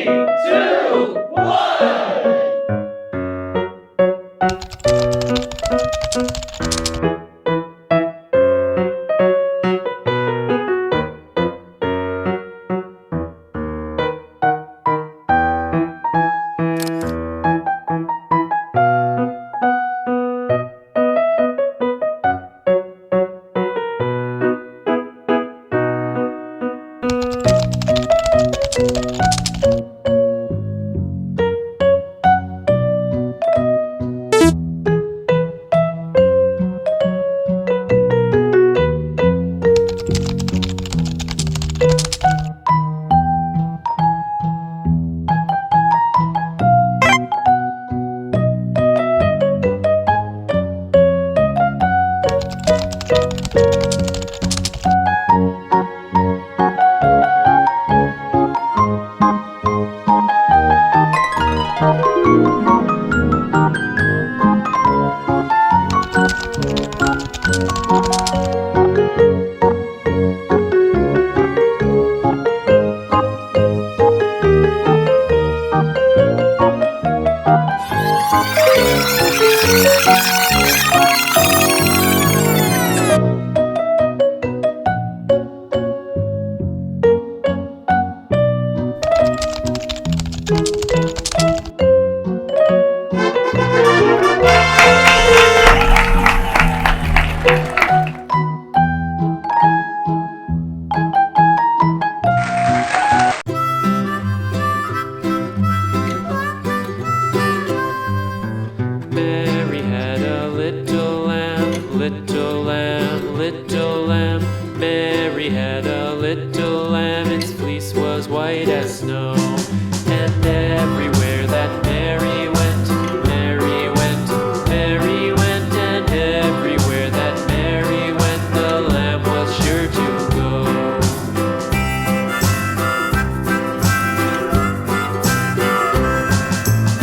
2, 1. Mary had a little lamb, little lamb, little lamb. Mary had a little lamb, its fleece was white as snow. And everywhere that Mary went, Mary went, Mary went. And everywhere that Mary went, the lamb was sure to go.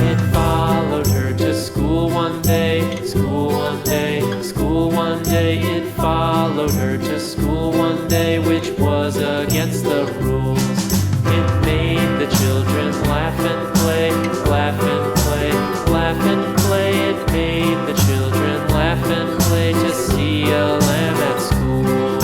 It followed her to school one day, school one day, school one day. It followed her to school one day, which was against the rules. It made the children laugh and play, laugh and play, laugh and play. It made the children laugh and play to see a lamb at school.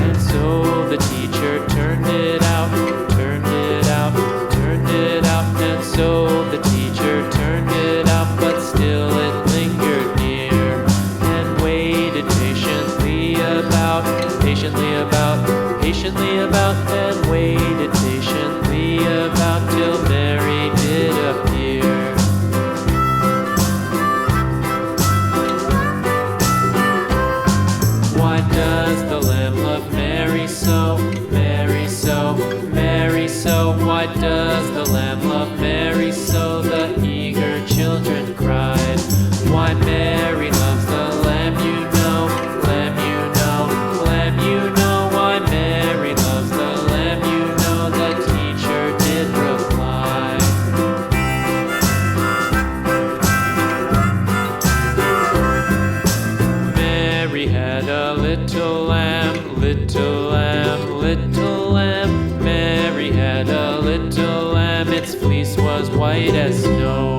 And so the teacher turned it out, turned it out, turned it out. And so the teacher turned it out, but still it lingered near and waited patiently about, patiently about, patiently about, and waited patiently about till Mary did appear. Why does the lamb love Mary so, Mary so, Mary so? Why does the lamb love Mary so? The eager children cried. Why Mary loves the lamb, you know, lamb, you know, lamb, you know. Why Mary loves the lamb, you know, the teacher did reply. Mary had a little lamb, little lamb, little lamb. Mary had a little lamb, its fleece was white as snow.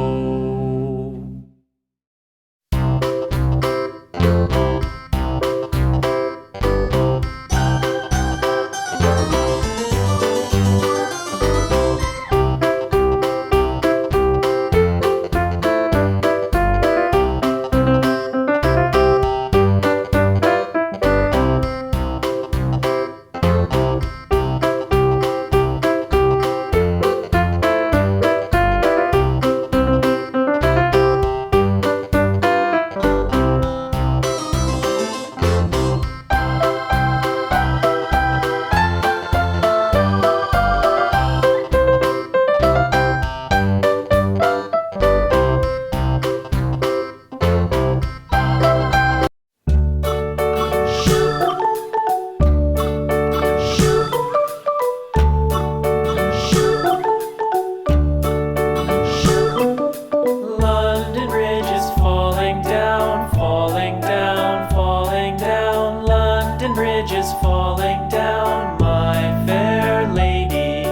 bridge is falling down, my fair lady.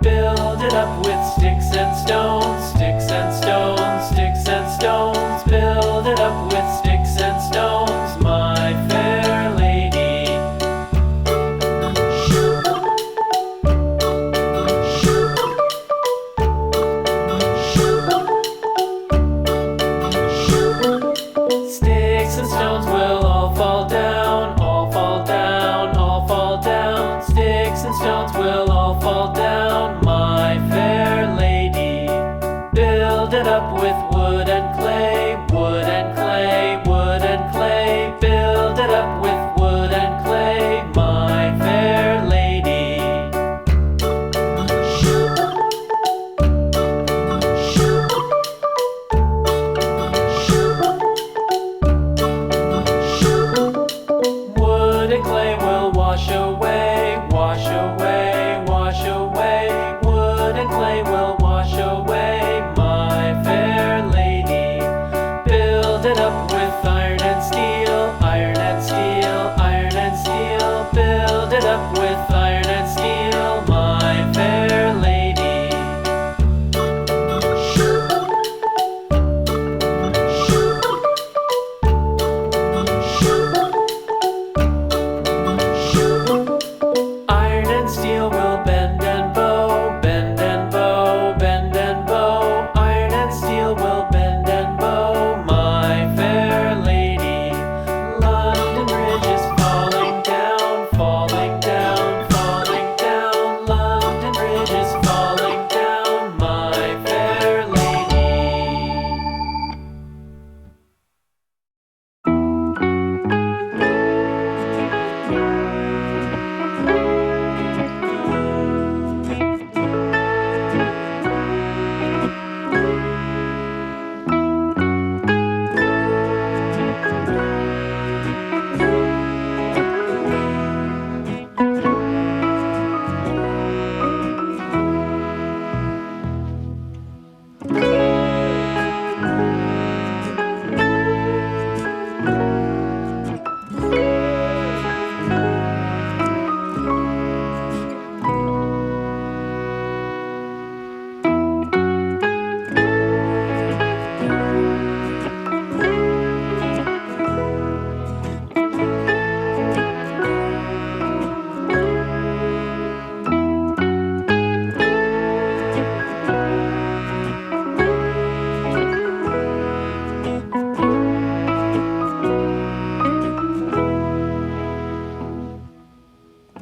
Build it up with sticks and stones, sticks and stones, sticks and stones. Build it up with sticks and stones, my fair lady. Sticks and stones will all fall down, all fall down, all fall down. Sticks and stones will all fall down, my fair lady. Build it up with wood and clay, wood and clay, wood and clay. Build it up with wood and clay, my fair lady. Wood and clay will wash away, wash away, wash away. Wood and clay will wash away, my fair lady. Build it up with iron and steel, iron and steel, iron and steel. Build it up with iron and steel, my fair lady. Iron and steel will bend and bow, bend and bow, bend and bow. Iron and steel will bend and bow, my fair lady. London Bridge is falling down, falling down, falling down. London Bridge is falling down, my fair lady.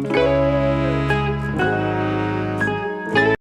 Thank you.